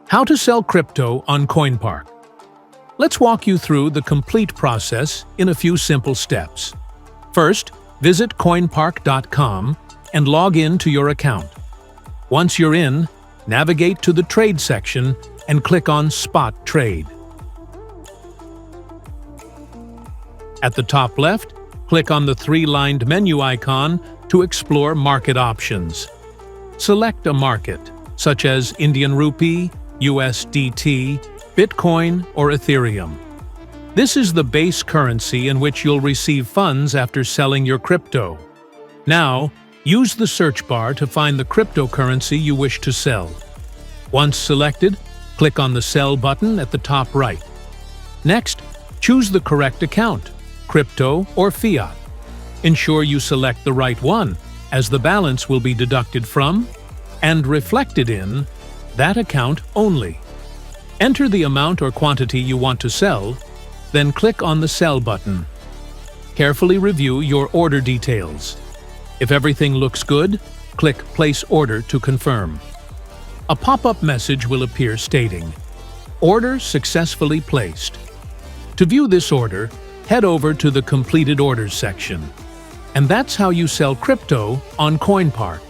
How to sell crypto on Koinpark. Let's walk you through the complete process in a few simple steps. First, visit Koinpark.com and log in to your account. Once you're in, navigate to the Trade section and click on Spot Trade. At the top left, click on the three-lined menu icon to explore market options. Select a market, such as Indian Rupee, USDT, Bitcoin, or Ethereum. This is the base currency in which you'll receive funds after selling your crypto. Now, use the search bar to find the cryptocurrency you wish to sell. Once selected, click on the Sell button at the top right. Next, choose the correct account, crypto or fiat. Ensure you select the right one, as the balance will be deducted from and reflected in that account only. Enter the amount or quantity you want to sell, then click on the Sell button. Carefully review your order details. If everything looks good, click Place Order to confirm. A pop-up message will appear stating, "Order successfully placed." To view this order, head over to the Completed Orders section. And that's how you sell crypto on Koinpark.